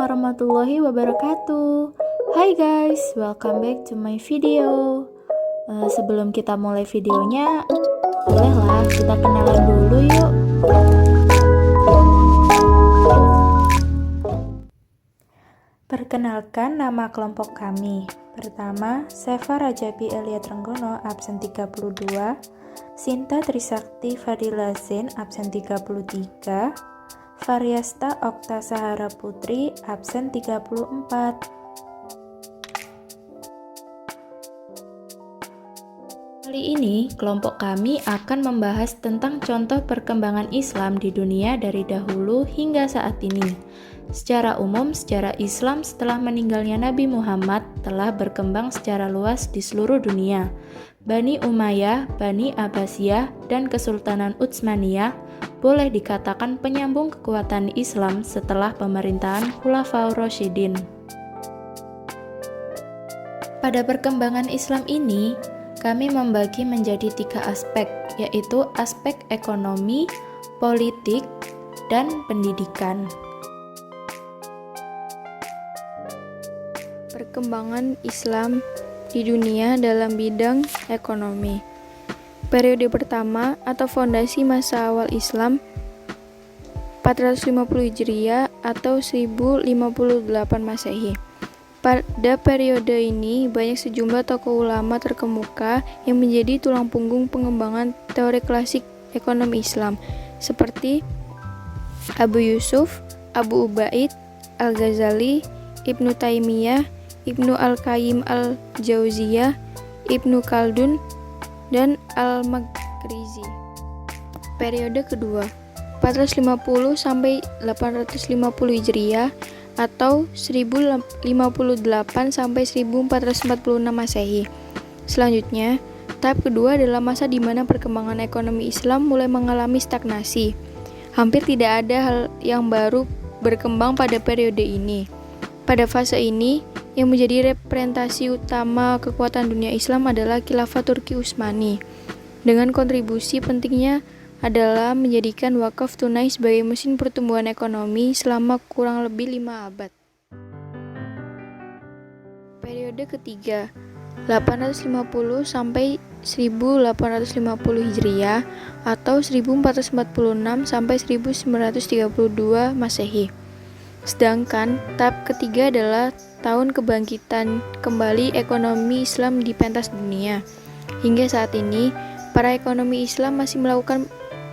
warahmatullahi wabarakatuh. Hai guys, welcome back to my video. Sebelum kita mulai videonya, bolehlah kita kenalan dulu yuk. Perkenalkan nama kelompok kami. Pertama, Seva Rajabi Elia Trenggono, absen 32. Sinta Trisakti Fadila Zain, absen 33. Variasta Okta Sahara Putri, absen 34. Kali ini, kelompok kami akan membahas tentang contoh perkembangan Islam di dunia dari dahulu hingga saat ini. Secara umum, sejarah Islam setelah meninggalnya Nabi Muhammad telah berkembang secara luas di seluruh dunia. Bani Umayyah, Bani Abbasiyah, dan Kesultanan Utsmaniyah boleh dikatakan penyambung kekuatan Islam setelah pemerintahan Khulafaur Rasyidin. Pada perkembangan Islam ini, kami membagi menjadi 3 aspek, yaitu aspek ekonomi, politik, dan pendidikan. Perkembangan Islam di dunia dalam bidang ekonomi. Periode pertama atau fondasi masa awal Islam 450 Hijriah atau 1058 Masehi. Pada periode ini banyak sejumlah tokoh ulama terkemuka yang menjadi tulang punggung pengembangan teori klasik ekonomi Islam seperti Abu Yusuf, Abu Ubaid, Al-Ghazali, Ibnu Taimiyah, Ibnu Al-Qayyim Al-Jauziyah, Ibnu Khaldun, dan Al-Maghrizi. Periode kedua, 450 sampai 850 Hijriah atau 1058 sampai 1446 Masehi. Selanjutnya, tahap kedua adalah masa di mana perkembangan ekonomi Islam mulai mengalami stagnasi. Hampir tidak ada hal yang baru berkembang pada periode ini. Pada fase ini, yang menjadi representasi utama kekuatan dunia Islam adalah Khilafah Turki Utsmani. Dengan kontribusi pentingnya adalah menjadikan wakaf tunai sebagai mesin pertumbuhan ekonomi selama kurang lebih 5 abad. Periode ketiga, 850 sampai 1850 Hijriah atau 1446 sampai 1932 Masehi. Sedangkan tahap ketiga adalah tahun kebangkitan kembali ekonomi Islam di pentas dunia. Hingga saat ini, para ekonomi Islam masih melakukan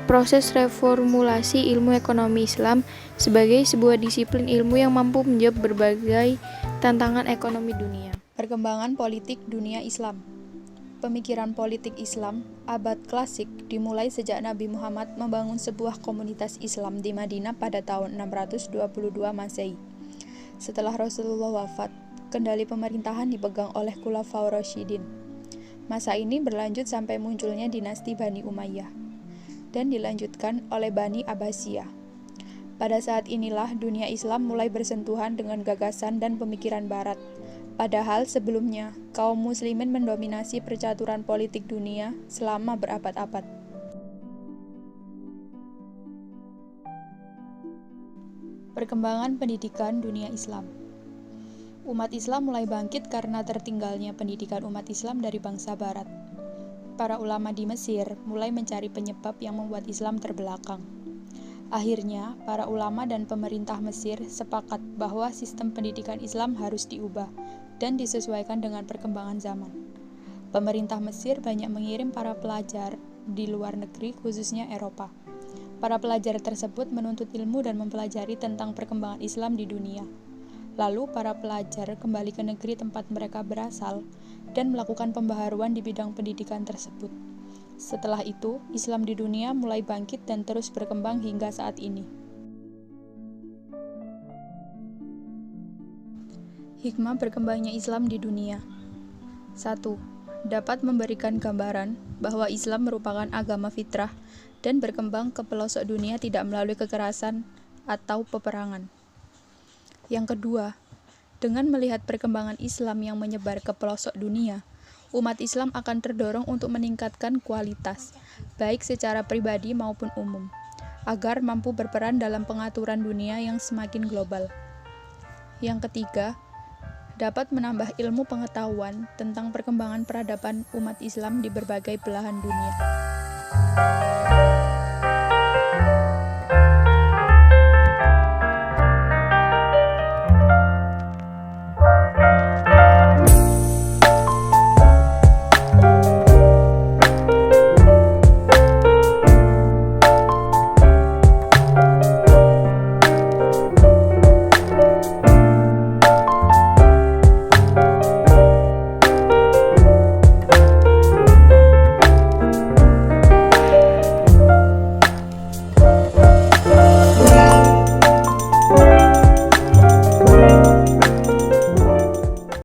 proses reformulasi ilmu ekonomi Islam sebagai sebuah disiplin ilmu yang mampu menjawab berbagai tantangan ekonomi dunia. Perkembangan politik dunia Islam. Pemikiran politik Islam abad klasik dimulai sejak Nabi Muhammad membangun sebuah komunitas Islam di Madinah pada tahun 622 Masehi. Setelah Rasulullah wafat, kendali pemerintahan dipegang oleh Khulafaur Rasyidin. Masa ini berlanjut sampai munculnya dinasti Bani Umayyah dan dilanjutkan oleh Bani Abbasiyah. Pada saat inilah dunia Islam mulai bersentuhan dengan gagasan dan pemikiran Barat. Padahal sebelumnya, kaum muslimin mendominasi percaturan politik dunia selama berabad-abad. Perkembangan pendidikan dunia Islam. Umat Islam mulai bangkit karena tertinggalnya pendidikan umat Islam dari bangsa Barat. Para ulama di Mesir mulai mencari penyebab yang membuat Islam terbelakang. Akhirnya, para ulama dan pemerintah Mesir sepakat bahwa sistem pendidikan Islam harus diubah dan disesuaikan dengan perkembangan zaman. Pemerintah Mesir banyak mengirim para pelajar di luar negeri, khususnya Eropa. Para pelajar tersebut menuntut ilmu dan mempelajari tentang perkembangan Islam di dunia. Lalu, para pelajar kembali ke negeri tempat mereka berasal dan melakukan pembaharuan di bidang pendidikan tersebut. Setelah itu, Islam di dunia mulai bangkit dan terus berkembang hingga saat ini. Hikmah berkembangnya Islam di dunia. 1. Dapat memberikan gambaran bahwa Islam merupakan agama fitrah dan berkembang ke pelosok dunia tidak melalui kekerasan atau peperangan. Yang kedua, dengan melihat perkembangan Islam yang menyebar ke pelosok dunia, umat Islam akan terdorong untuk meningkatkan kualitas, baik secara pribadi maupun umum, agar mampu berperan dalam pengaturan dunia yang semakin global. Yang ketiga, dapat menambah ilmu pengetahuan tentang perkembangan peradaban umat Islam di berbagai belahan dunia.